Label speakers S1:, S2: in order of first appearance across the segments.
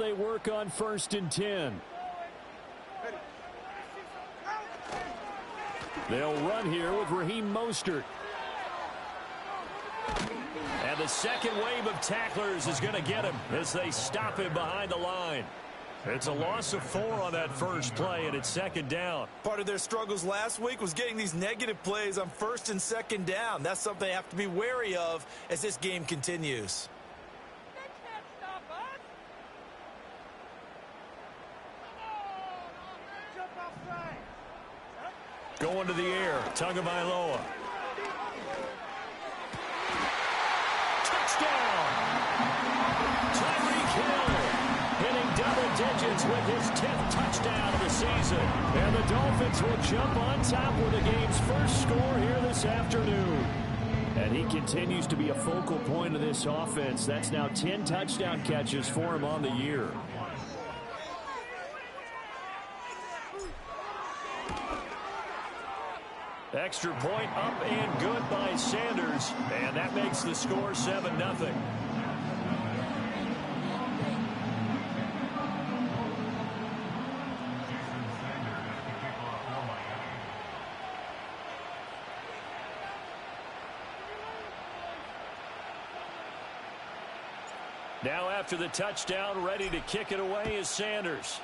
S1: they work on 1st and 10. They'll run here with Raheem Mostert. And the second wave of tacklers is going to get him as they stop him behind the line. It's a loss of 4 on that first play, and it's 2nd down.
S2: Part of their struggles last week was getting these negative plays on 1st and 2nd down. That's something they have to be wary of as this game continues.
S1: Going to the air, Tagovailoa. Touchdown! Tyreek Hill hitting double digits with his 10th touchdown of the season. And the Dolphins will jump on top with the game's first score here this afternoon. And he continues to be a focal point of this offense. That's now 10 touchdown catches for him on the year. Extra point up and good by Sanders, and that makes the score 7-0. Now after the touchdown, ready to kick it away is Sanders.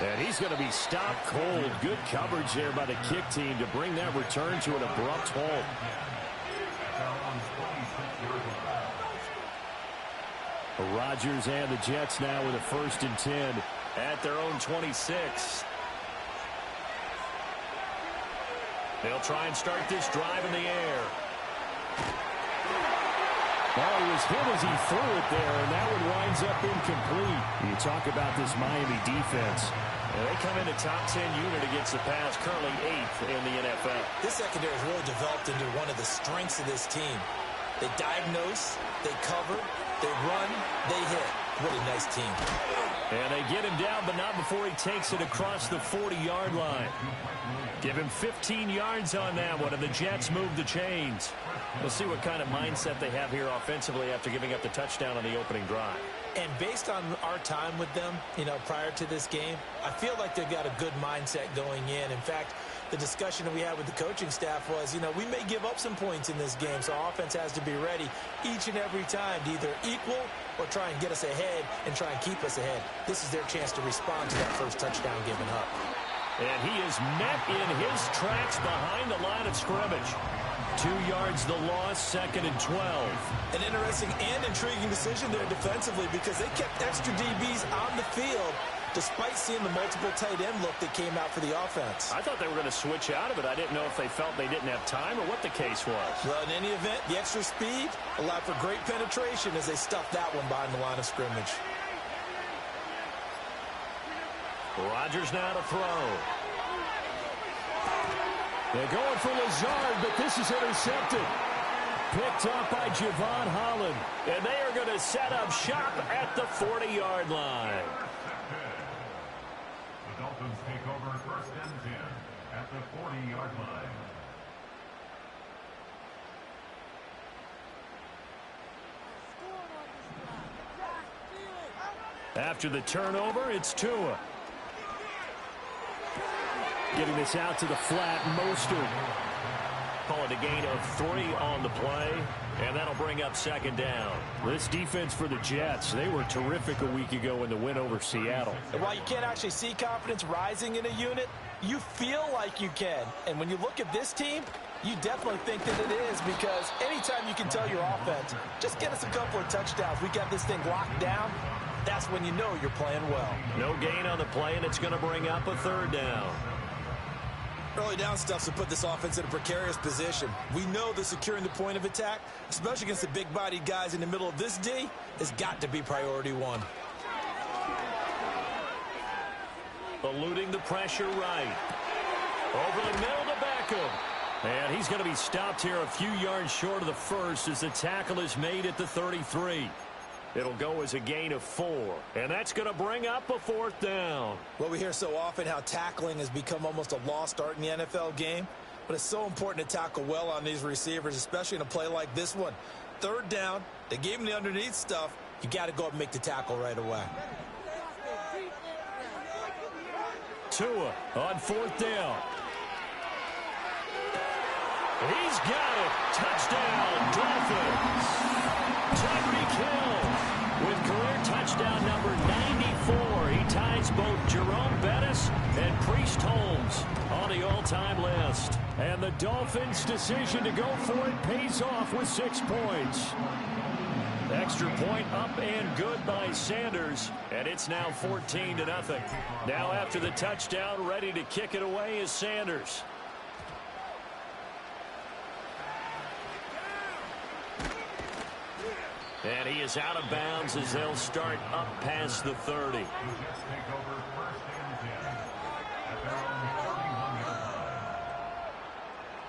S1: And he's going to be stopped cold. Good coverage there by the kick team to bring that return to an abrupt halt. Rodgers and the Jets now with a 1st and 10 at their own 26. They'll try and start this drive in the air. Ball was hit as he threw it there, and that one winds up incomplete. You talk about this Miami defense. And they come in a top 10 unit against the pass, currently 8th in the NFL.
S2: This secondary has really developed into one of the strengths of this team. They diagnose, they cover, they run, they hit. What a nice team.
S1: And they get him down, but not before he takes it across the 40-yard line. Give him 15 yards on that one, and the Jets move the chains. We'll see what kind of mindset they have here offensively after giving up the touchdown on the opening drive.
S2: And based on our time with them, prior to this game, I feel like they've got a good mindset going in. In fact, the discussion that we had with the coaching staff was, we may give up some points in this game, so our offense has to be ready each and every time to either equal or try and get us ahead and try and keep us ahead. This is their chance to respond to that first touchdown given up.
S1: And he is met in his tracks behind the line of scrimmage. 2 yards the loss, 2nd and 12.
S2: An interesting and intriguing decision there defensively because they kept extra DBs on the field despite seeing the multiple tight end look that came out for the offense.
S1: I thought they were going to switch out of it. I didn't know if they felt they didn't have time or what the case was.
S2: Well, in any event, the extra speed allowed for great penetration as they stuffed that one behind the line of scrimmage.
S1: Rodgers now to throw. They're going for Lazard, but this is intercepted. Picked up by Javon Holland. And they are going to set up shop at the 40-yard line.
S3: The Dolphins take over 1st and 10 at the 40-yard line.
S1: After the turnover, it's Tua. Getting this out to the flat, Mostert. Call it a gain of 3 on the play, and that'll bring up 2nd down. This defense for the Jets, they were terrific a week ago in the win over Seattle.
S2: And while you can't actually see confidence rising in a unit, you feel like you can. And when you look at this team, you definitely think that it is because anytime you can tell your offense, just get us a couple of touchdowns, we got this thing locked down, that's when you know you're playing well.
S1: No gain on the play, and it's going to bring up a 3rd down.
S2: Early down stuff to put this offense in a precarious position. We know that securing the point of attack, especially against the big-bodied guys in the middle of this D, has got to be priority 1.
S1: Eluding the pressure right. Over the middle to Beckham. And he's going to be stopped here a few yards short of the first as the tackle is made at the 33. It'll go as a gain of 4. And that's going to bring up a 4th down.
S2: Well, we hear so often how tackling has become almost a lost art in the NFL game. But it's so important to tackle well on these receivers, especially in a play like this one. Third down, they gave him the underneath stuff. You got to go up and make the tackle right away.
S1: Tua on fourth down. He's got it. Touchdown, Dolphins. Tyreek Hill with career touchdown number 94. He ties both Jerome Bettis and Priest Holmes on the all-time list. And the Dolphins' decision to go for it pays off with 6 points. Extra point up and good by Sanders, and it's now 14-0. Now after the touchdown, ready to kick it away is Sanders. And he is out of bounds as they'll start up past the 30.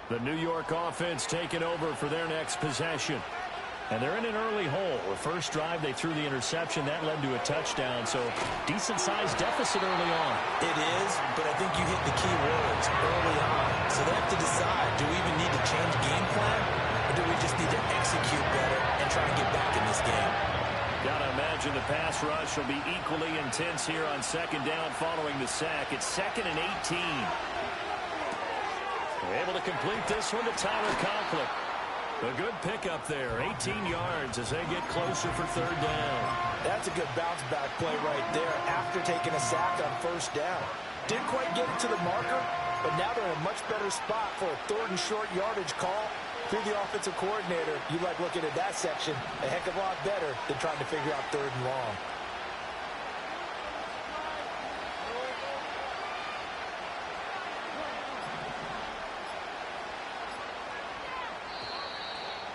S1: The New York offense taking over for their next possession. And they're in an early hole. The first drive, they threw the interception. That led to a touchdown, so decent-sized deficit early on.
S2: It is, but I think you hit the key words early on. So they have to decide, do we even need to change game plan, or do we just need to execute better and try and get back in this game?
S1: Got to imagine the pass rush will be equally intense here on second down following the sack. It's 2nd and 18. They're able to complete this one to Tyler Conklin. A good pickup there, 18 yards as they get closer for third down.
S2: That's a good bounce-back play right there after taking a sack on first down. Didn't quite get it to the marker, but now they're in a much better spot for a third and short yardage call through the offensive coordinator. You like looking at that section a heck of a lot better than trying to figure out third and long.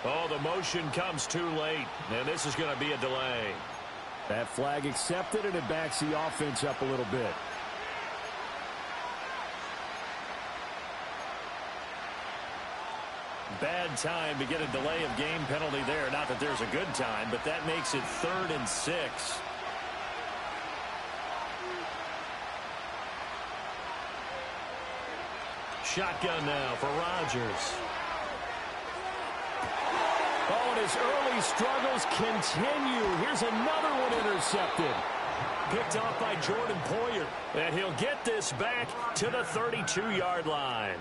S1: Oh, the motion comes too late, and this is going to be a delay. That flag accepted, and it backs the offense up a little bit. Bad time to get a delay of game penalty there. Not that there's a good time, but that makes it 3rd and 6. Shotgun now for Rodgers. Oh, and his early struggles continue. Here's another one intercepted. Picked off by Jordan Poyer. And he'll get this back to the 32-yard line.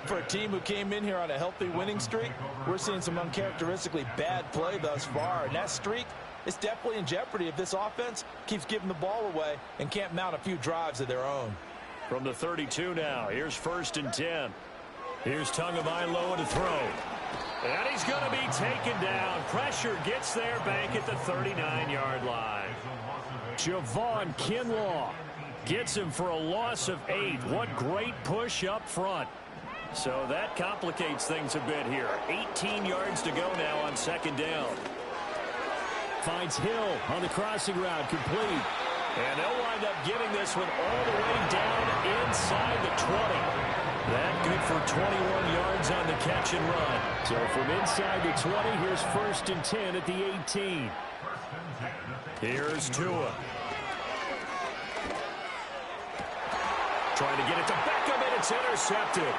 S2: For a team who came in here on a healthy winning streak, we're seeing some uncharacteristically bad play thus far. And that streak is definitely in jeopardy if this offense keeps giving the ball away and can't mount a few drives of their own.
S1: From the 32 now, here's 1st and 10. Here's Tagovailoa to throw. And he's going to be taken down. Pressure gets there back at the 39-yard line. Javon Kinlaw gets him for a loss of 8. What great push up front. So that complicates things a bit here. 18 yards to go now on second down. Finds Hill on the crossing route, complete. And they'll wind up getting this one all the way down inside the 20. That good for 21 yards on the catch and run. So from inside the 20, here's 1st and 10 at the 18. Here's Tua. Trying to get it to Beckham, and it's intercepted.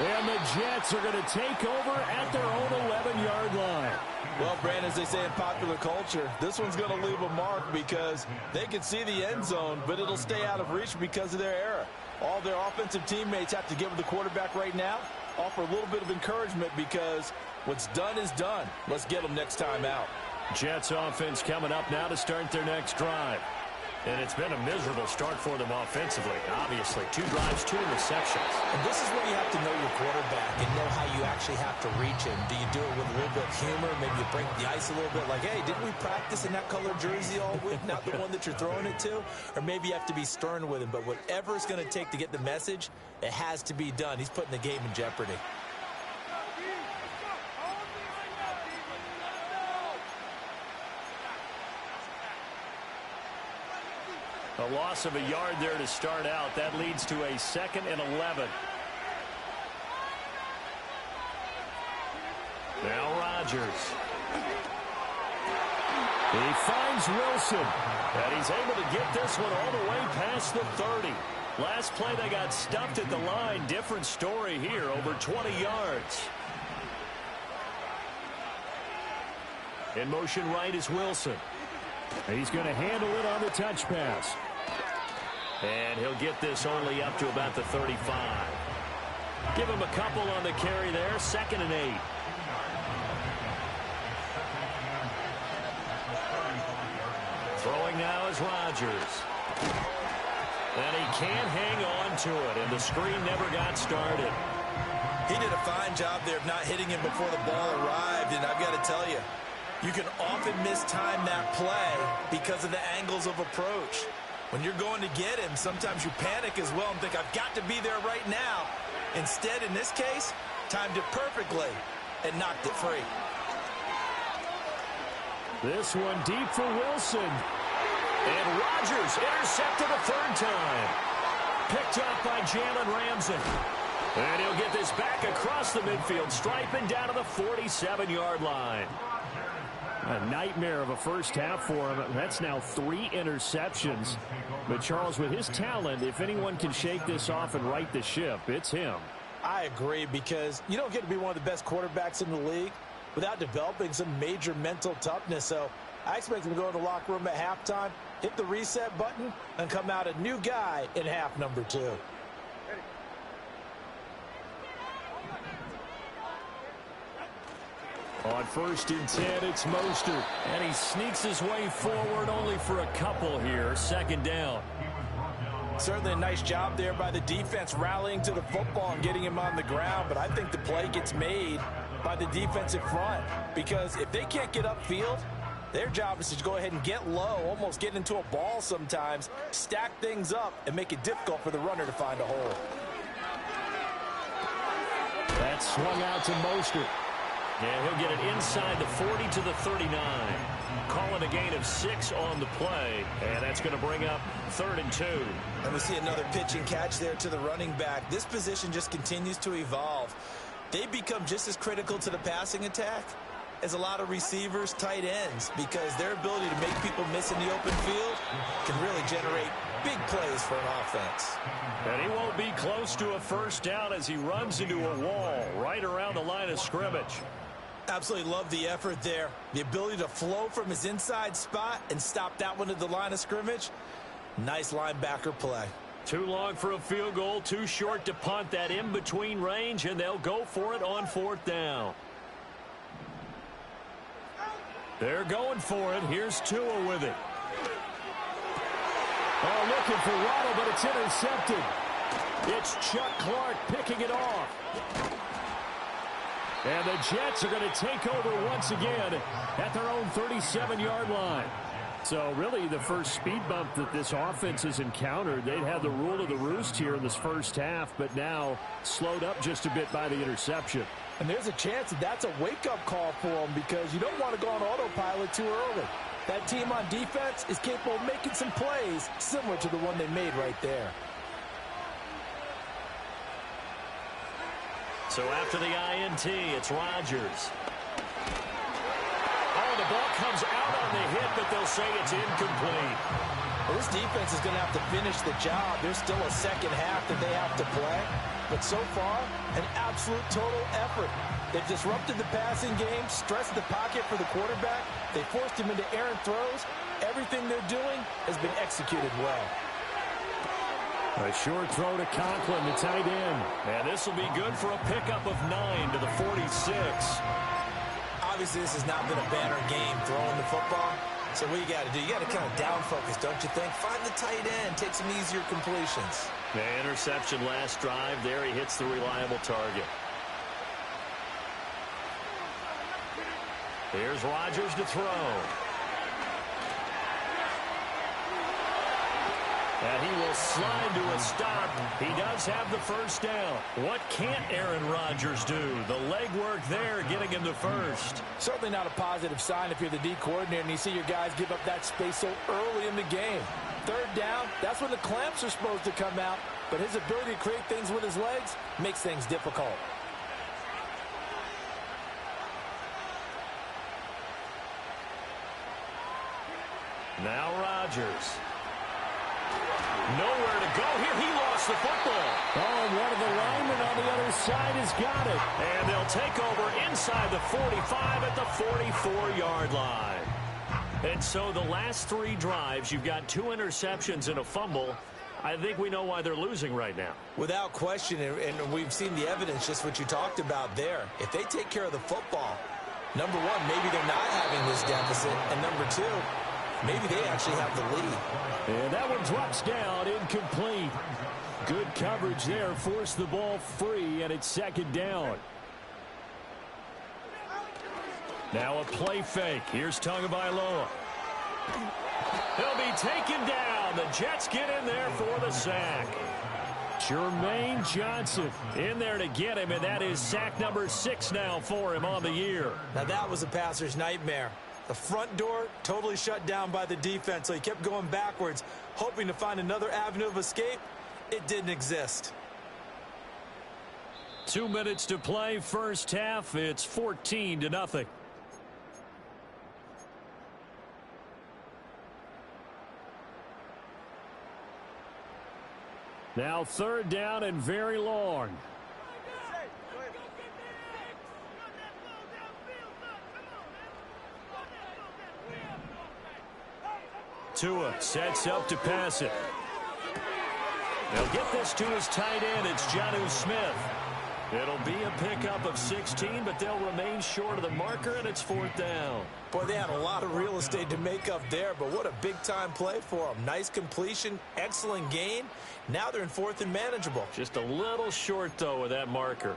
S1: And the Jets are going to take over at their own 11-yard line.
S2: Well, Brandon, as they say in popular culture, this one's going to leave a mark because they can see the end zone, but it'll stay out of reach because of their error. All their offensive teammates have to give the quarterback right now, offer a little bit of encouragement because what's done is done. Let's get them next time out.
S1: Jets offense coming up now to start their next drive. And it's been a miserable start for them offensively, obviously. 2 drives, 2 interceptions.
S2: And this is where you have to know your quarterback and know how you actually have to reach him. Do you do it with a little bit of humor? Maybe you break the ice a little bit like, hey, didn't we practice in that color jersey all week? Not the one that you're throwing it to? Or maybe you have to be stern with him. But whatever it's going to take to get the message, it has to be done. He's putting the game in jeopardy.
S1: A loss of a yard there to start out. That leads to a 2nd and 11. Now Rodgers. He finds Wilson. And he's able to get this one all the way past the 30. Last play, they got stuffed at the line. Different story here, over 20 yards. In motion right is Wilson. He's going to handle it on the touch pass. And he'll get this only up to about the 35. Give him a couple on the carry there. 2nd and 8. Throwing now is Rodgers. And he can't hang on to it, and the screen never got started.
S2: He did a fine job there of not hitting him before the ball arrived, and I've got to tell you, you can often mistime that play because of the angles of approach. When you're going to get him, sometimes you panic as well and think, I've got to be there right now. Instead, in this case, timed it perfectly and knocked it free.
S1: This one deep for Wilson. And Rodgers intercepted a 3rd time. Picked up by Jalen Ramsey. And he'll get this back across the midfield stripe and down to the 47-yard line. A nightmare of a first half for him. That's now 3 interceptions. But Charles, with his talent, if anyone can shake this off and right the ship, it's him.
S2: I agree, because you don't get to be one of the best quarterbacks in the league without developing some major mental toughness. So I expect him to go in the locker room at halftime, hit the reset button, and come out a new guy in half number 2.
S1: On 1st and 10, it's Mostert. And he sneaks his way forward only for a couple here. 2nd down.
S2: Certainly a nice job there by the defense rallying to the football and getting him on the ground. But I think the play gets made by the defensive front, because if they can't get upfield, their job is to go ahead and get low, almost get into a ball sometimes, stack things up, and make it difficult for the runner to find a hole.
S1: That's swung out to Mostert. And he'll get it inside the 40 to the 39. Calling a gain of 6 on the play. And that's going to bring up 3rd and 2.
S2: And we see another pitch and catch there to the running back. This position just continues to evolve. They become just as critical to the passing attack as a lot of receivers, tight ends, because their ability to make people miss in the open field can really generate big plays for an offense.
S1: And he won't be close to a 1st down as he runs into a wall right around the line of scrimmage.
S2: Absolutely love the effort there. The ability to flow from his inside spot and stop that one at the line of scrimmage. Nice linebacker play.
S1: Too long for a field goal, too short to punt. That in-between range, and they'll go for it on 4th down. They're going for it. Here's Tua with it. Oh, looking for Waddle, but it's intercepted. It's Chuck Clark picking it off. And the Jets are going to take over once again at their own 37-yard line. So really the first speed bump that this offense has encountered. They'd had the rule of the roost here in this first half, but now slowed up just a bit by the interception.
S2: And there's a chance that that's a wake-up call for them, because you don't want to go on autopilot too early. That team on defense is capable of making some plays similar to the one they made right there.
S1: So after the INT, it's Rodgers. Oh, the ball comes out on the hit, but they'll say it's incomplete.
S2: Well, this defense is going to have to finish the job. There's still a 2nd half that they have to play. But so far, an absolute total effort. They've disrupted the passing game, stressed the pocket for the quarterback. They forced him into errant throws. Everything they're doing has been executed well.
S1: A short throw to Conklin, the tight end. And this will be good for a pickup of 9 to the 46.
S2: Obviously, this has not been a banner game throwing the football. So what you got to do, you got to kind of down focus, don't you think? Find the tight end, take some easier completions.
S1: The interception last drive. There he hits the reliable target. Here's Rodgers to throw. And he will slide to a stop. He does have the 1st down. What can't Aaron Rodgers do? The legwork there getting him the 1st.
S2: Certainly not a positive sign if you're the D coordinator and you see your guys give up that space so early in the game. 3rd down, that's when the clamps are supposed to come out. But his ability to create things with his legs makes things difficult.
S1: Now Rodgers. Nowhere to go here. He lost the football. Oh, one of the linemen on the other side has got it. And they'll take over inside the 45 at the 44-yard line. And so the last 3 drives, you've got 2 interceptions and a fumble. I think we know why they're losing right now.
S2: Without question, and we've seen the evidence, just what you talked about there. If they take care of the football, number one, maybe they're not having this deficit. And number two, maybe they actually have the lead.
S1: And that one drops down, incomplete. Good coverage there, forced the ball free, and it's second down. Now a play fake. Here's Tagovailoa. He'll be taken down. The Jets get in there for the sack. Jermaine Johnson in there to get him, and that is sack number 6 now for him on the year.
S2: Now that was a passer's nightmare. The front door totally shut down by the defense, so he kept going backwards, hoping to find another avenue of escape. It didn't exist.
S1: 2 minutes to play, first half. It's 14-0. Now third down and very long. Tua sets up to pass it. They'll get this to his tight end. It's Jonnu Smith. It'll be a pickup of 16, but they'll remain short of the marker, and it's fourth down.
S2: Boy, they had a lot of real estate to make up there, but what a big-time play for them. Nice completion, excellent gain. Now they're in fourth and manageable.
S1: Just a little short, though, with that marker.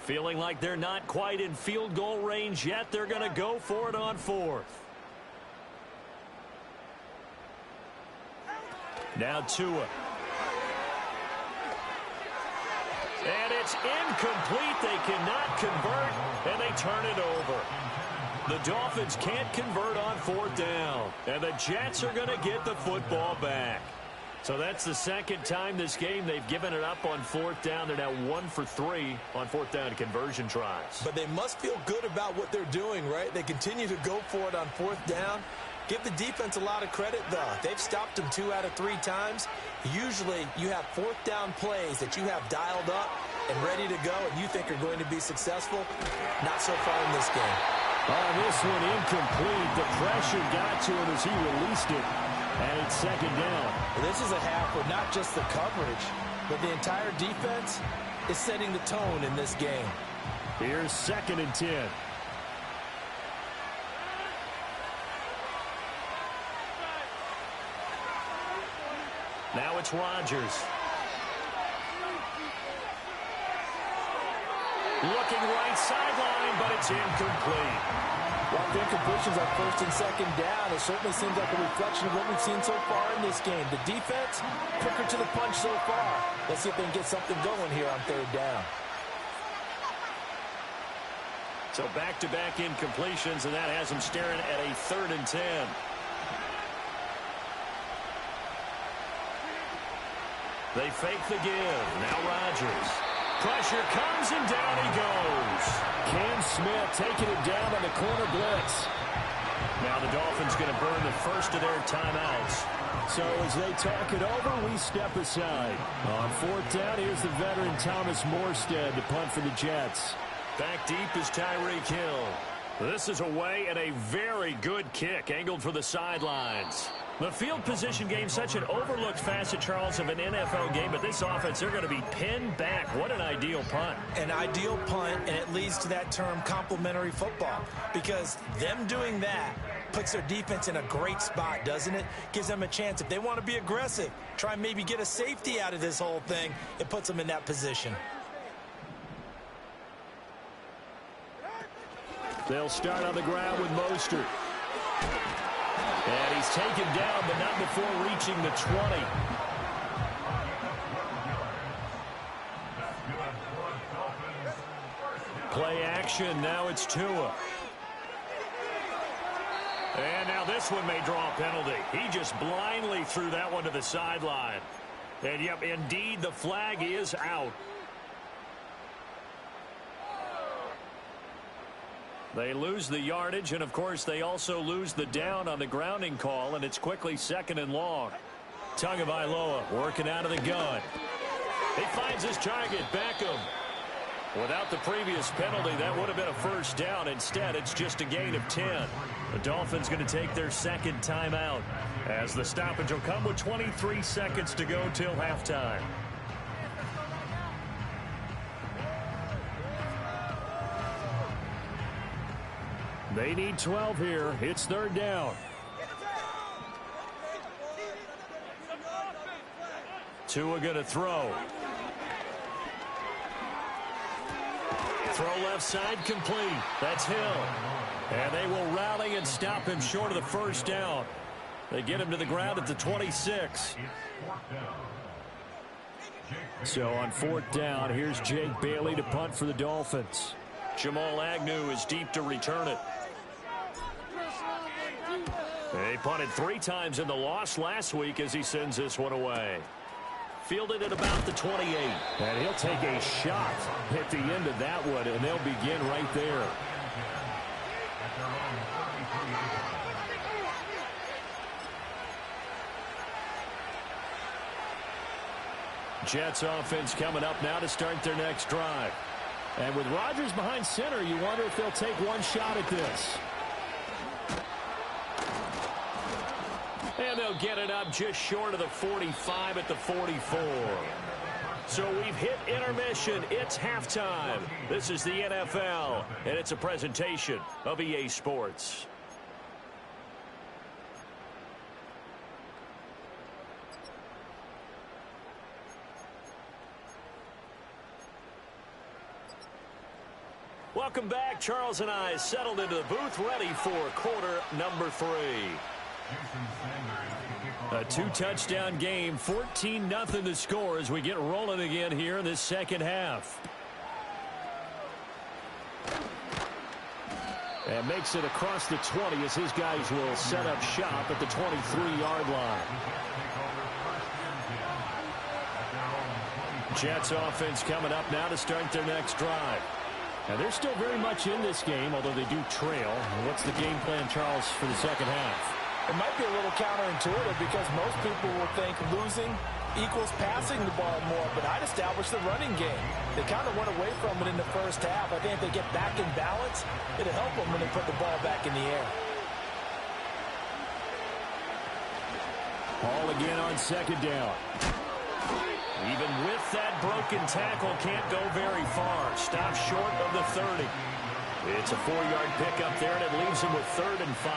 S1: Feeling like they're not quite in field goal range yet. They're going to go for it on fourth. Now Tua. And it's incomplete. They cannot convert, and they turn it over. The Dolphins can't convert on fourth down, and the Jets are going to get the football back. So that's the second time this game they've given it up on fourth down. They're now 1 for 3 on fourth down conversion tries.
S2: But they must feel good about what they're doing, right? They continue to go for it on fourth down. Give the defense a lot of credit, though. They've stopped them 2 out of 3 times. Usually you have fourth down plays that you have dialed up and ready to go and you think are going to be successful. Not so far in this game.
S1: On this one, incomplete. The pressure got to him as he released it. And it's second down.
S2: This is a half where not just the coverage, but the entire defense is setting the tone in this game.
S1: Here's second and 10. Now it's Rodgers. Looking right sideline, but it's incomplete.
S2: Well, the incompletions are first and second down. It certainly seems like a reflection of what we've seen so far in this game. The defense, quicker to the punch so far. Let's see if they can get something going here on third down.
S1: So back-to-back incompletions, and that has them staring at a 3rd and 10. They fake the give. Now Rodgers. Pressure comes, and down he goes. Cam Smith taking it down on the corner blitz. Now the Dolphins going to burn the first of their timeouts. So as they talk it over, we step aside. On fourth down, here's the veteran Thomas Morstead to punt for the Jets. Back deep is Tyreek Hill. This is away and a very good kick, angled for the sidelines. The field position game, such an overlooked facet, Charles, of an NFL game, but this offense, they're going to be pinned back. What an ideal punt.
S2: An ideal punt, and it leads to that term complementary football, because them doing that puts their defense in a great spot, doesn't it? Gives them a chance. If they want to be aggressive, try and maybe get a safety out of this whole thing, it puts them in that position.
S1: They'll start on the ground with Mostert. And he's taken down, but not before reaching the 20. Play action. Now it's Tua. And now this one may draw a penalty. He just blindly threw that one to the sideline. And, yep, indeed, the flag is out. They lose the yardage, and, of course, they also lose the down on the grounding call, and it's quickly 2nd and long. Tagovailoa working out of the gun. He finds his target, Beckham. Without the previous penalty, that would have been a first down. Instead, it's just a gain of 10. The Dolphins going to take their 2nd timeout as the stoppage will come with 23 seconds to go till halftime. They need 12 here. It's 3rd down. Tua going to throw. Throw left side complete. That's Hill. And they will rally and stop him short of the first down. They get him to the ground at the 26. So on 4th down, here's Jake Bailey to punt for the Dolphins. Jamal Agnew is deep to return it. They punted 3 times in the loss last week as he sends this one away. Fielded at about the 28. And he'll take a shot at the end of that one, and they'll begin right there. Jets offense coming up now to start their next drive. And with Rodgers behind center, you wonder if they'll take one shot at this. And they'll get it up just short of the 45 at the 44. So we've hit intermission. It's halftime. This is the NFL, and it's a presentation of EA Sports. Welcome back. Charles and I settled into the booth ready for quarter number 3. A 2-touchdown game, 14-0 the score as we get rolling again here in this second half. And makes it across the 20 as his guys will set up shop at the 23-yard line. Jets offense coming up now to start their next drive. And they're still very much in this game, although they do trail. What's the game plan, Charles, for the second half?
S2: It might be a little counterintuitive because most people will think losing equals passing the ball more, but I'd establish the running game. They kind of went away from it in the first half. I think if they get back in balance, it'll help them when they put the ball back in the air.
S1: Ball again on 2nd down. Even with that broken tackle, can't go very far. Stop short of the 30. It's a 4-yard pickup there, and it leaves him with 3rd and 5.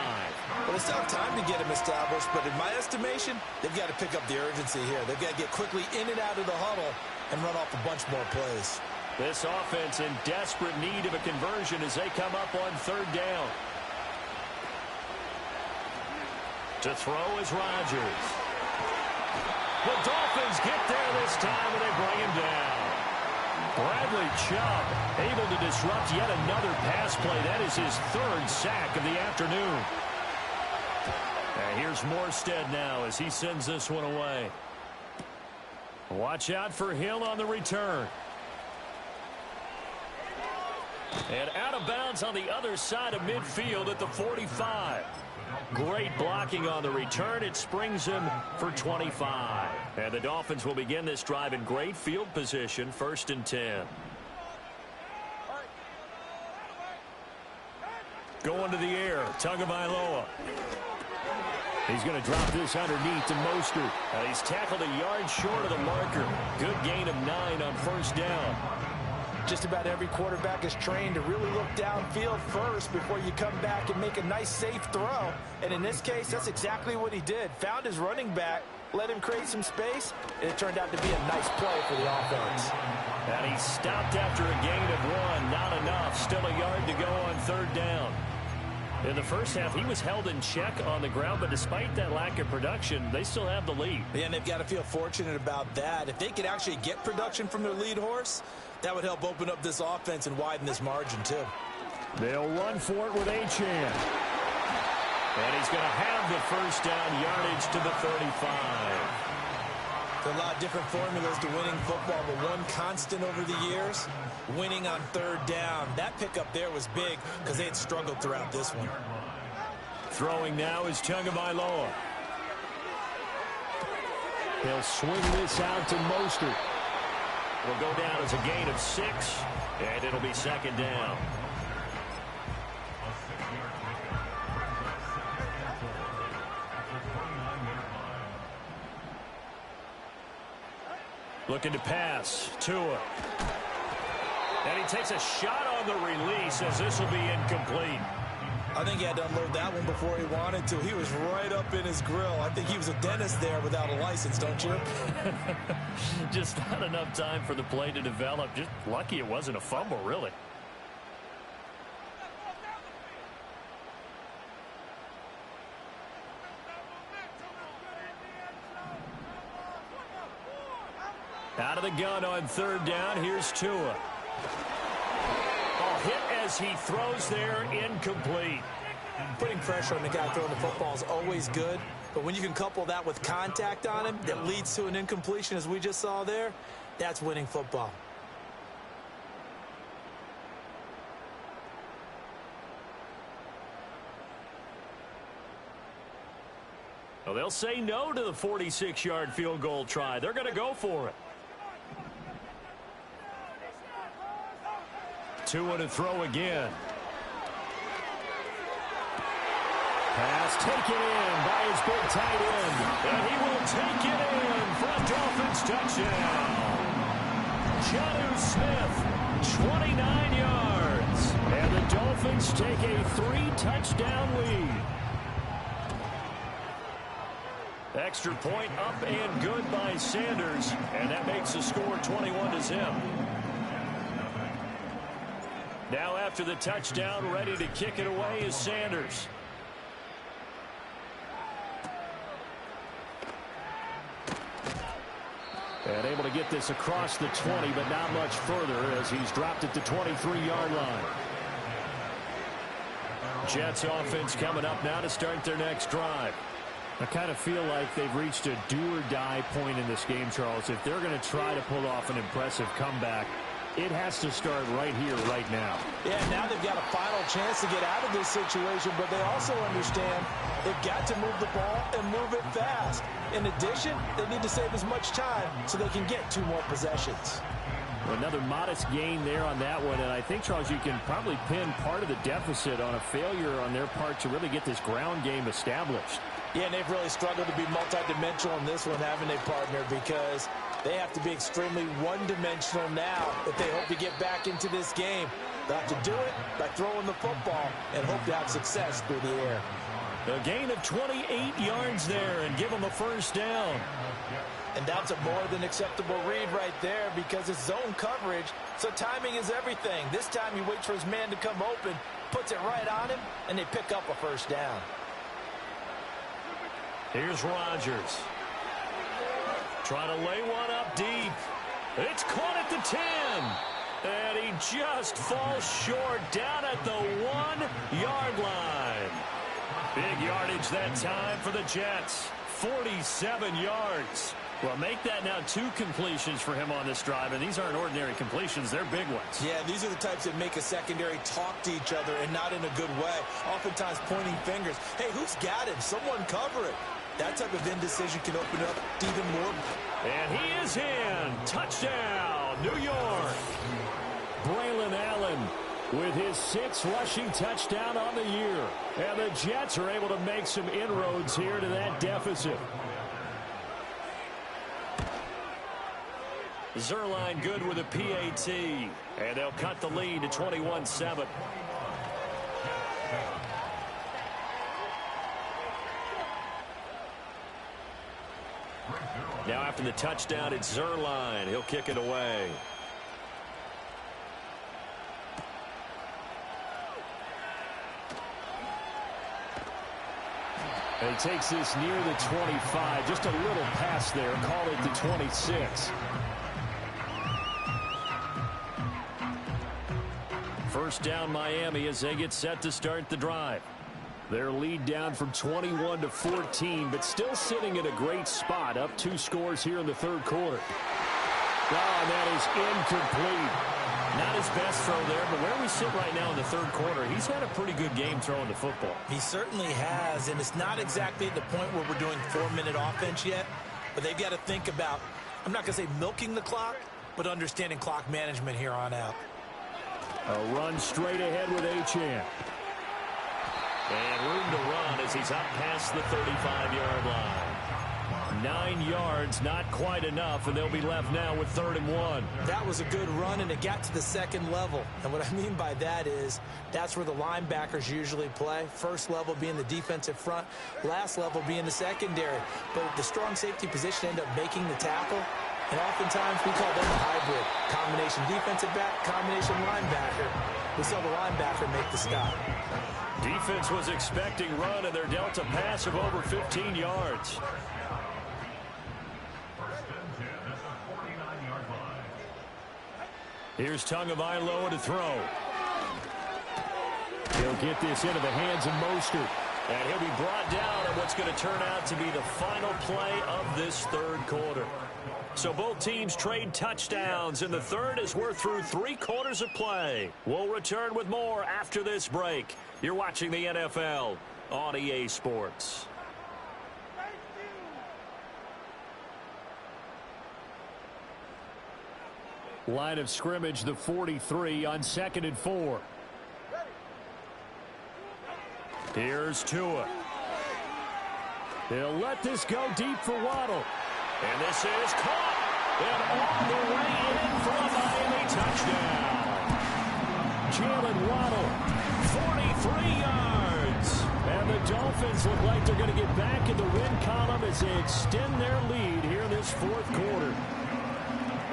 S2: Well, they still have time to get him established, but in my estimation, they've got to pick up the urgency here. They've got to get quickly in and out of the huddle and run off a bunch more plays.
S1: This offense in desperate need of a conversion as they come up on 3rd down. To throw is Rodgers. The Dolphins get there this time, and they bring him down. Bradley Chubb able to disrupt yet another pass play. That is his 3rd sack of the afternoon. And here's Morstead now as he sends this one away. Watch out for Hill on the return. And out of bounds on the other side of midfield at the 45. Great blocking on the return. It springs him for 25. And the Dolphins will begin this drive in great field position, 1st and 10. Going to the air, Tagovailoa. He's going to drop this underneath to Mostert. He's tackled a yard short of the marker. Good gain of 9 on 1st down.
S2: Just about every quarterback is trained to really look downfield first before you come back and make a nice, safe throw. And in this case, that's exactly what he did. Found his running back, let him create some space, and it turned out to be a nice play for the offense.
S1: And he stopped after a gain of 1. Not enough. Still a yard to go on 3rd down. In the first half, he was held in check on the ground, but despite that lack of production, they still have the lead.
S2: Yeah, and they've got to feel fortunate about that. If they could actually get production from their lead horse, that would help open up this offense and widen this margin, too.
S1: They'll run for it with Achane. And he's going to have the 1st down yardage to the 35.
S2: There are a lot of different formulas to winning football, but one constant over the years, winning on third down. That pickup there was big because they had struggled throughout this one.
S1: Throwing now is Tagovailoa. He'll swing this out to Mostert. It'll go down as a gain of 6, and it'll be second down. Looking to pass. Tua. And he takes a shot on the release as this will be incomplete.
S2: I think he had to unload that one before he wanted to. He was right up in his grill. I think he was a dentist there without a license, don't you?
S1: Just not enough time for the play to develop. Just lucky it wasn't a fumble, really. Out of the gun on third down. Here's Tua. Hit as he throws there, incomplete.
S2: Putting pressure on the guy throwing the football is always good, but when you can couple that with contact on him that leads to an incompletion as we just saw there, that's winning football.
S1: Well, they'll say no to the 46-yard field goal try. They're going to go for it. Tua to throw again. Pass taken in by his big tight end. And he will take it in for a Dolphins touchdown. Jonnu Smith, 29 yards. And the Dolphins take a 3-touchdown lead. Extra point up and good by Sanders. And that makes the score 21-0. Now after the touchdown, ready to kick it away is Sanders. And able to get this across the 20, but not much further as he's dropped it to 23-yard line. Jets offense coming up now to start their next drive. I kind of feel like they've reached a do-or-die point in this game, Charles. If they're going to try to pull off an impressive comeback, it has to start right here, right now. Yeah, now they've got a final chance to get out of this situation, but they also understand they've got to move the ball and move it fast. In addition, they need to save as much time so they can get 2 more possessions. Another modest gain there on that one, and I think, Charles, you can probably pin part of the deficit on a failure on their part to really get this ground game established. Yeah, and they've really struggled to be multidimensional in this one, haven't they, partner? Because they have to be extremely one-dimensional now if they hope to get back into this game. They'll have to do it by throwing the football and hope to have success through the air. A gain of 28 yards there and give them a first down. And that's a more than acceptable read right there because it's zone coverage, so timing is everything. This time he waits for his man to come open, puts it right on him, and they pick up a first down. Here's Rodgers. Trying to lay one up deep. It's caught at the 10. And he just falls short down at the 1-yard line. Big yardage that time for the Jets. 47 yards. Well, make that now 2 completions for him on this drive, and these aren't ordinary completions. They're big ones. Yeah, these are the types that make a secondary talk to each other and not in a good way. Oftentimes pointing fingers. Hey, who's got him? Someone cover it. That type of indecision can open up even more. And he is in. Touchdown, New York. Braylon Allen with his 6th rushing touchdown on the year. And the Jets are able to make some inroads here to that deficit. Zerline good with a PAT. And they'll cut the lead to 21-7. Now after the touchdown, it's Zerline. He'll kick it away. And he takes this near the 25. Just a little pass there. Call it the 26. First down Miami as they get set to start the drive. Their lead down from 21 to 14, but still sitting in a great spot, up 2 scores here in the third quarter. Oh, and that is incomplete. Not his best throw there, but where we sit right now in the third quarter, he's had a pretty good game throwing the football.
S2: He certainly has, and it's not exactly at the point where we're doing 4-minute offense yet, but they've got to think about, I'm not going to say milking the clock, but understanding clock management here on out.
S1: A run straight ahead with Achane. And room to run as he's up past the 35-yard line. 9 yards, not quite enough, and they'll be left now with 3rd and 1.
S2: That was a good run, and it got to the second level. And what I mean by that is that's where the linebackers usually play. First level being the defensive front, last level being the secondary. But the strong safety position ended up making the tackle, and oftentimes we call them a hybrid. Combination defensive back, combination linebacker. We saw the linebacker make the stop.
S1: Defense was expecting run, and they're dealt a pass of over 15 yards. Here's Tagovailoa to throw. He'll get this into the hands of Mostert. And he'll be brought down in what's going to turn out to be the final play of this third quarter. So both teams trade touchdowns in the third as we're through 3 quarters of play. We'll return with more after this break. You're watching the NFL on EA Sports. Line of scrimmage, the 43 on 2nd and 4. Here's Tua. He'll let this go deep for Waddle. And this is caught. And on the way in for a Miami touchdown. Jalen Waddle, 43 yards. And the Dolphins look like they're going to get back in the win column as they extend their lead here in this fourth quarter.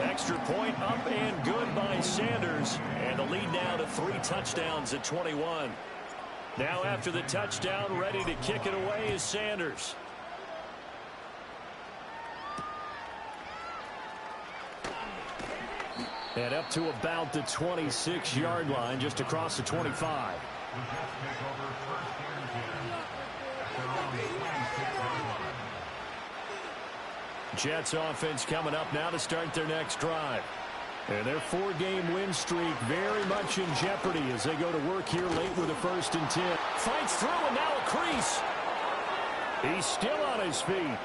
S1: Extra point up and good by Sanders. And the lead now to 3 touchdowns at 21. Now after the touchdown, ready to kick it away is Sanders. And up to about the 26-yard line, just across the 25. Jets offense coming up now to start their next drive. And their 4-game win streak very much in jeopardy as they go to work here late with a 1st and 10. Fights through and now a crease. He's still on his feet.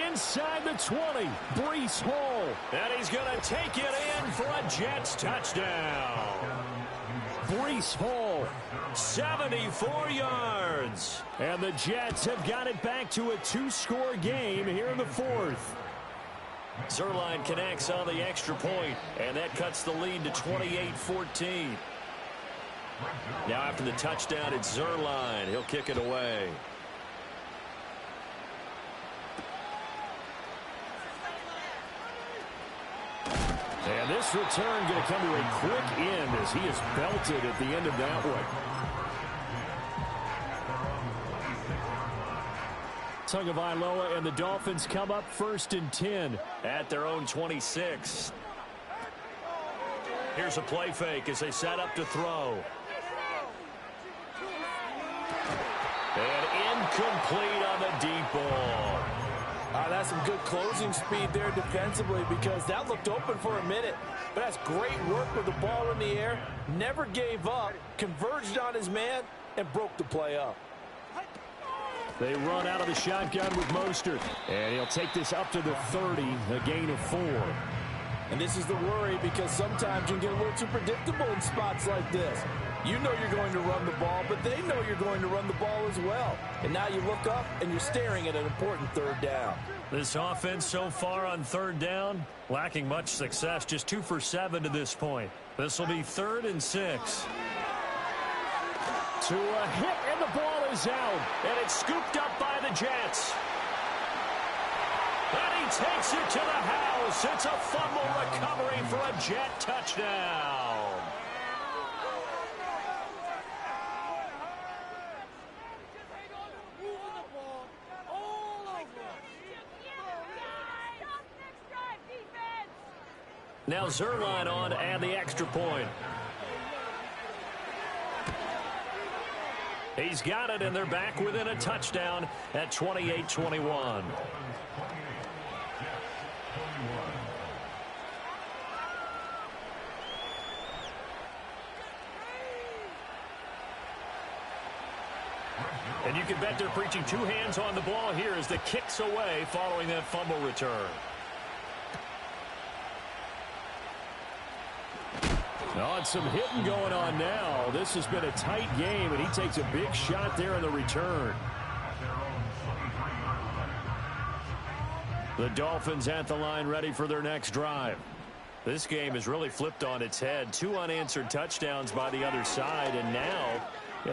S1: Inside the 20, Breece Hall. And he's going to take it in for a Jets touchdown. Breece Hall, 74 yards. And the Jets have got it back to a 2-score game here in the 4th. Zuerlein connects on the extra point, and that cuts the lead to 28-14. Now after the touchdown, it's Zuerlein. He'll kick it away. And this return going to come to a quick end as he is belted at the end of that one. Tagovailoa and the Dolphins come up 1st and 10 at their own 26. Here's a play fake as they set up to throw. And incomplete on the deep ball.
S2: That's some good closing speed there defensively because that looked open for a minute. But that's great work with the ball in the air. Never gave up, converged on his man, and broke the play up.
S1: They run out of the shotgun with Mostert. And he'll take this up to the 30, a gain of 4.
S2: And this is the worry because sometimes you can get a little too predictable in spots like this. You know you're going to run the ball, but they know you're going to run the ball as well. And now you look up and you're staring at an important 3rd down.
S1: This offense so far on 3rd down, lacking much success, just 2 for 7 to this point. This will be 3rd and 6. To a hit, and the ball is out. And it's scooped up by the Jets. And he takes it to the house. It's a fumble recovery for a Jet touchdown. Now Zuerlein on and the extra point. He's got it, and they're back within a touchdown at 28-21. And you can bet they're preaching two hands on the ball here as the kick's away following that fumble return. Oh, and some hitting going on now. This has been a tight game, and he takes a big shot there in the return. The Dolphins at the line ready for their next drive. This game is really flipped on its head. Two unanswered touchdowns by the other side, and now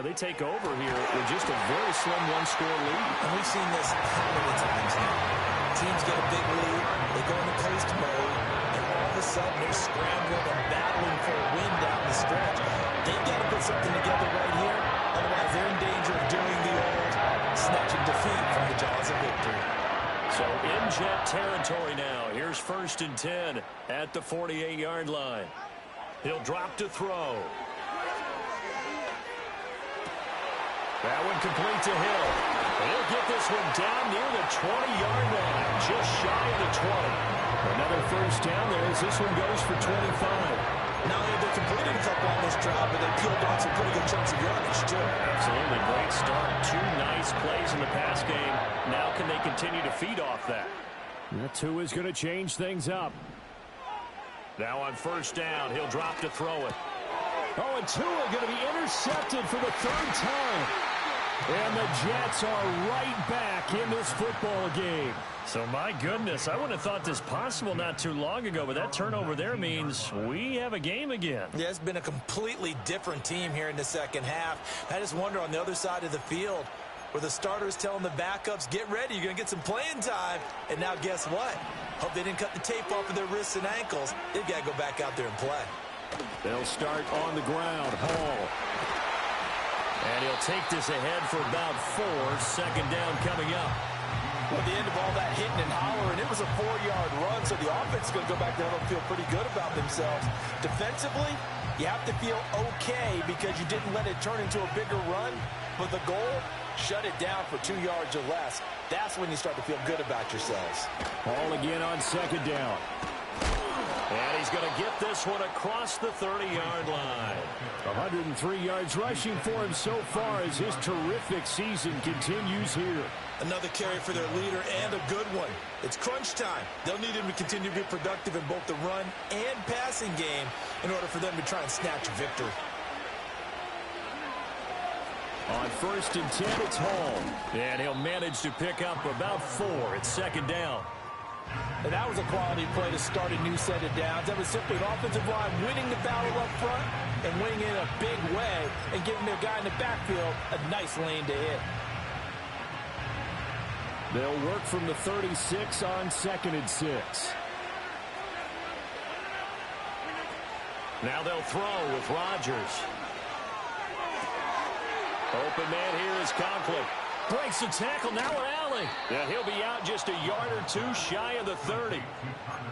S1: they take over here with just a very slim one-score lead.
S2: And we've seen this how many times now. Teams get a big lead, they go into post mode, and all of a sudden they're scrambling and battling for a win down the stretch. They've got to put something together right here, otherwise they're in danger of doing the old snatching defeat from the jaws of victory.
S1: So in Jet territory now. Here's 1st and 10 at the 48-yard line. He'll drop to throw. That one complete to Hill. And he'll get this one down near the 20-yard line, just shy of the 20. Another first down there as this one goes for 25.
S2: Now they completed a couple on this drive, but they peeled off some pretty good chunks of yardage, too.
S1: Absolutely great start. Two nice plays in the pass game. Now can they continue to feed off that? That two is going to change things up. Now on first down, he'll drop to throw it. Oh, and Tua going to be intercepted for the third time. And the Jets are right back in this football game. So, my goodness, I wouldn't have thought this possible not too long ago, but that turnover there means we have a game again.
S2: Yeah, it's been a completely different team here in the second half. I just wonder on the other side of the field where the starters telling the backups, get ready, you're going to get some playing time. And now guess what? Hope they didn't cut the tape off of their wrists and ankles. They've got to go back out there and play.
S1: They'll start on the ground. Hall. And he'll take this ahead for about 4. Second down coming up.
S2: Well, at the end of all that hitting and hollering, it was a 4-yard run, so the offense is going to go back there and feel pretty good about themselves. Defensively, you have to feel okay because you didn't let it turn into a bigger run, but the goal, shut it down for 2 yards or less. That's when you start to feel good about yourselves.
S1: Hall again on second down. And he's going to get this one across the 30-yard line. 103 yards rushing for him so far as his terrific season continues here.
S2: Another carry for their leader and a good one. It's crunch time. They'll need him to continue to be productive in both the run and passing game in order for them to try and snatch a victory.
S1: On 1st and 10, it's Hall. And he'll manage to pick up about 4. It's second down.
S2: And that was a quality play to start a new set of downs. That was simply an offensive line winning the battle up front and winning in a big way and giving their guy in the backfield a nice lane to hit.
S1: They'll work from the 36 on 2nd and 6. Now they'll throw with Rodgers. Open man here is Conklin. Breaks the tackle, now an alley. Yeah, he'll be out just a yard or 2 shy of the 30.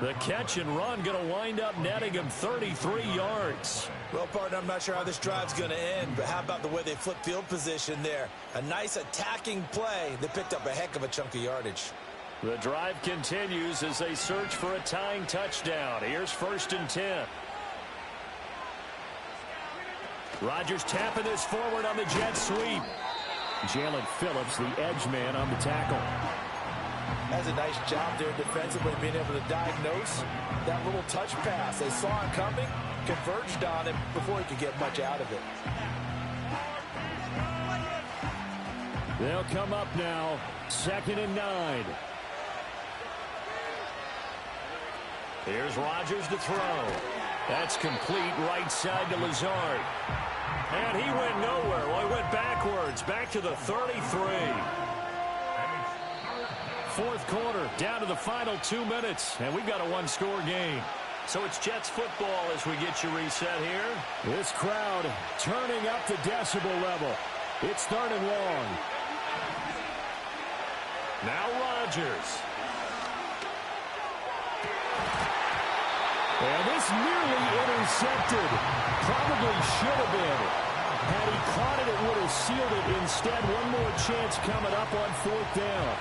S1: The catch and run going to wind up netting him 33 yards.
S2: Well, partner, I'm not sure how this drive's going to end, but how about the way they flip field position there? A nice attacking play. They picked up a heck of a chunk of yardage.
S1: The drive continues as they search for a tying touchdown. Here's 1st and 10. Rodgers tapping this forward on the jet sweep. Jalen Phillips, the edge man on the tackle.
S2: Has a nice job there defensively, being able to diagnose that little touch pass. They saw it coming, converged on him before he could get much out of it.
S1: They'll come up now, 2nd and 9. Here's Rodgers to throw. That's complete right side to Lazard. And he went nowhere. Well, he went backwards, back to the 33. 4th quarter, down to the final 2 minutes, and we've got a one-score game. So it's Jets football as we get you reset here. This crowd turning up the decibel level. It's 3rd and long. Now Rodgers. And this nearly intercepted. Probably should have been. Had he caught it, it would have sealed it. Instead, one more chance coming up on 4th down.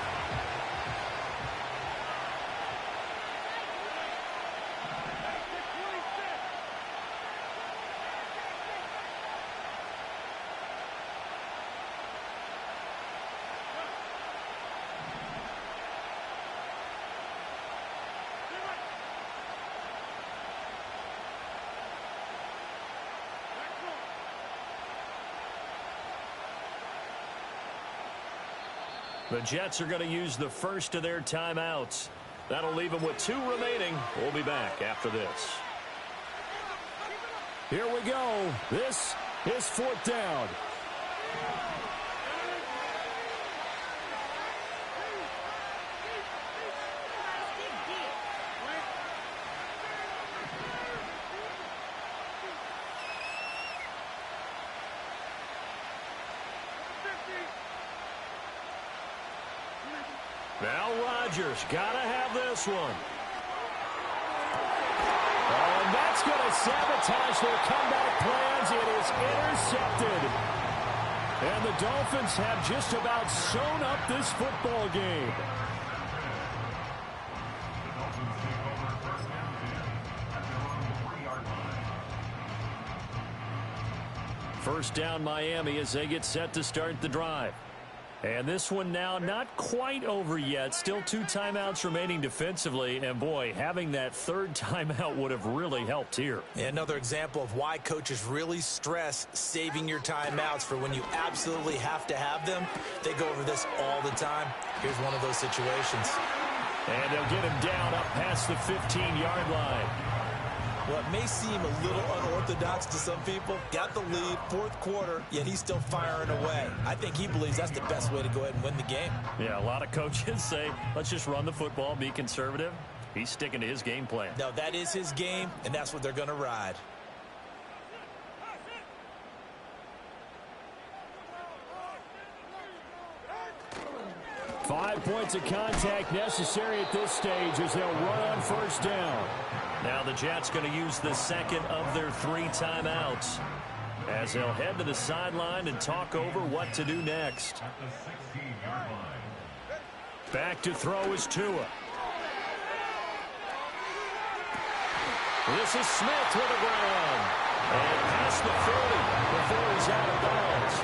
S1: The Jets are going to use the first of their timeouts. That'll leave them with 2 remaining. We'll be back after this. Here we go. This is 4th down. Now Rodgers got to have this one. Oh, and that's going to sabotage their comeback plans. It is intercepted. And the Dolphins have just about sewn up this football game.
S3: The Dolphins take over 1st and 10 at their own 3-yard line.
S1: First down Miami as they get set to start the drive. And this one now not quite over yet. Still 2 timeouts remaining defensively. And, boy, having that 3rd timeout would have really helped here.
S2: Another example of why coaches really stress saving your timeouts for when you absolutely have to have them. They go over this all the time. Here's one of those situations.
S1: And they'll get him down up past the 15-yard line.
S2: What may seem a little unorthodox to some people, got the lead, 4th quarter, yet he's still firing away. I think he believes that's the best way to go ahead and win the game.
S1: Yeah, a lot of coaches say, let's just run the football, be conservative. He's sticking to his game plan.
S2: No, that is his game, and that's what they're going to ride.
S1: Five points of contact necessary at this stage as they'll run on 1st down. Now the Jets going to use the 2nd of their 3 timeouts as they'll head to the sideline and talk over what to do next.
S3: At the 16-yard line.
S1: Back to throw is Tua. This is Smith with a ground. And past the 40 before he's out of bounds.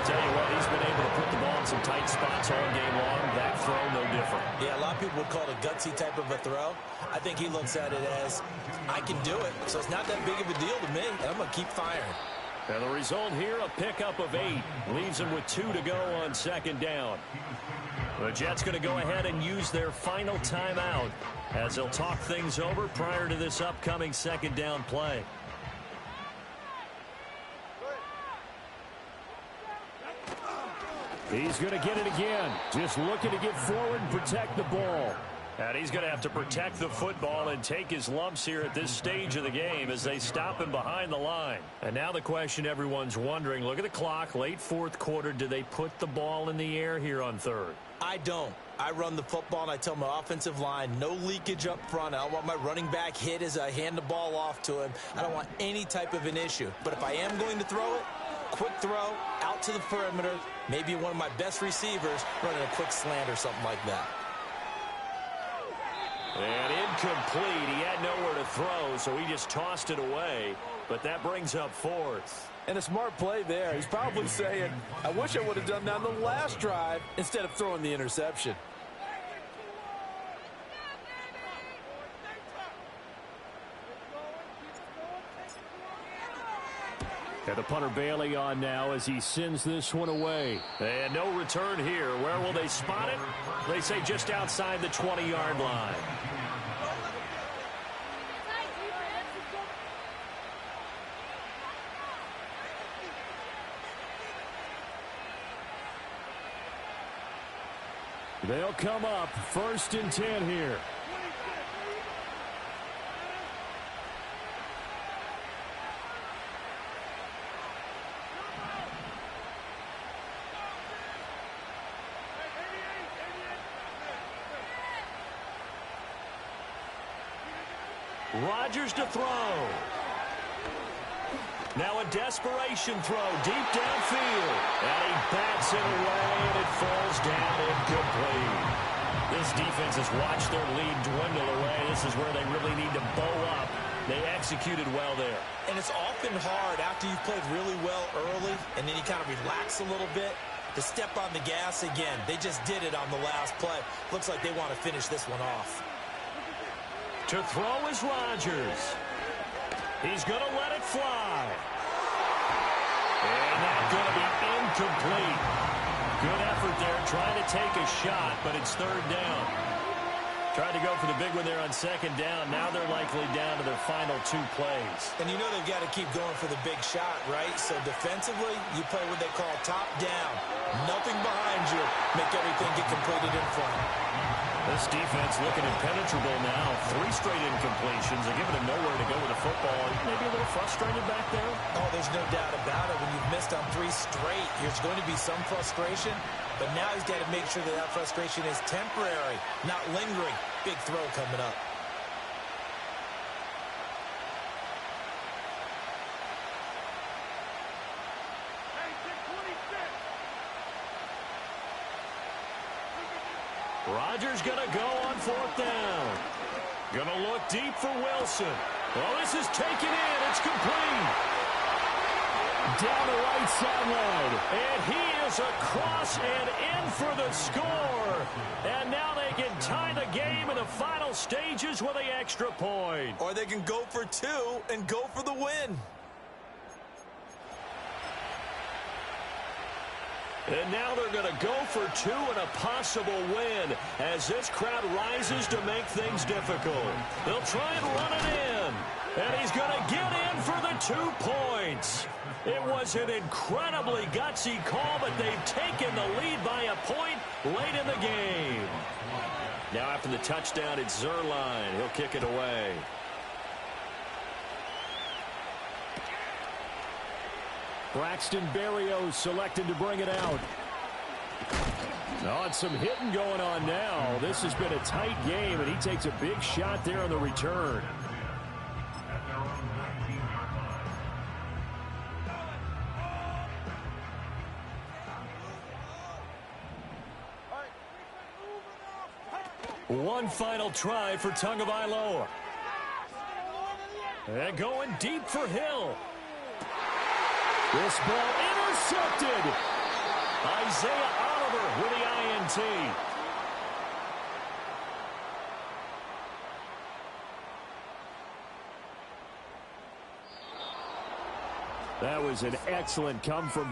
S1: Tell you what, he's been able to put the ball in some tight spots all game long. That throw, no different.
S2: Yeah, a lot of people would call it a gutsy type of a throw. I think he looks at it as, I can do it, so it's not that big of a deal to me, and I'm going to keep firing.
S1: And the result here, a pickup of 8. Leaves him with 2 to go on 2nd down. The Jets going to go ahead and use their final timeout as they'll talk things over prior to this upcoming 2nd down play. He's going to get it again. Just looking to get forward and protect the ball. And he's going to have to protect the football and take his lumps here at this stage of the game as they stop him behind the line. And now the question everyone's wondering, look at the clock, late 4th quarter. Do they put the ball in the air here on 3rd?
S2: I don't. I run the football, and I tell my offensive line, no leakage up front. I don't want my running back hit as I hand the ball off to him. I don't want any type of an issue. But if I am going to throw it, quick throw, out to the perimeter, maybe one of my best receivers running a quick slant or something like that.
S1: And incomplete. He had nowhere to throw, so he just tossed it away. But that brings up 4th.
S4: And a smart play there. He's probably saying, I wish I would have done that on the last drive instead of throwing the interception.
S1: And the punter Bailey on now as he sends this one away. And no return here. Where will they spot it? They say just outside the 20-yard line. They'll come up 1st and 10 here. Rodgers to throw. Now a desperation throw deep downfield. And he bats it away, and it falls down incomplete. This defense has watched their lead dwindle away. This is where they really need to bow up. They executed well there.
S2: And it's often hard after you've played really well early, and then you kind of relax a little bit, to step on the gas again. They just did it on the last play. Looks like they want to finish this one off.
S1: To throw is Rodgers. He's going to let it fly. And that's going to be incomplete. Good effort there, trying to take a shot, but it's third down. Tried to go for the big one there on second down. Now they're likely down to their final 2 plays.
S2: And you know they've got to keep going for the big shot, right? So defensively, you play what they call top down. Nothing behind you. Make everything get completed in front.
S1: This defense looking impenetrable now. 3 straight incompletions. They're giving him nowhere to go with the football. Maybe a little frustrated back there.
S2: Oh, there's no doubt about it. When you've missed on 3 straight, there's going to be some frustration. But now he's got to make sure that that frustration is temporary, not lingering. Big throw coming up.
S1: Rodgers going to go on 4th down. Going to look deep for Wilson. Well, this is taken in. It's complete. Down the right sideline. And he is across and in for the score. And now they can tie the game in the final stages with the extra point.
S2: Or they can go for 2 and go for the win.
S1: And now they're going to go for 2 and a possible win as this crowd rises to make things difficult. They'll try and run it in. And he's going to get in for the 2 points. It was an incredibly gutsy call, but they've taken the lead by a point late in the game. Now after the touchdown, it's Zerline. He'll kick it away. Braxton Berrios selected to bring it out. Oh, and some hitting going on now. This has been a tight game, and he takes a big shot there on the return. One final try for Tagovailoa. And going deep for Hill. This ball intercepted. Isaiah Oliver with the INT. That was an excellent come from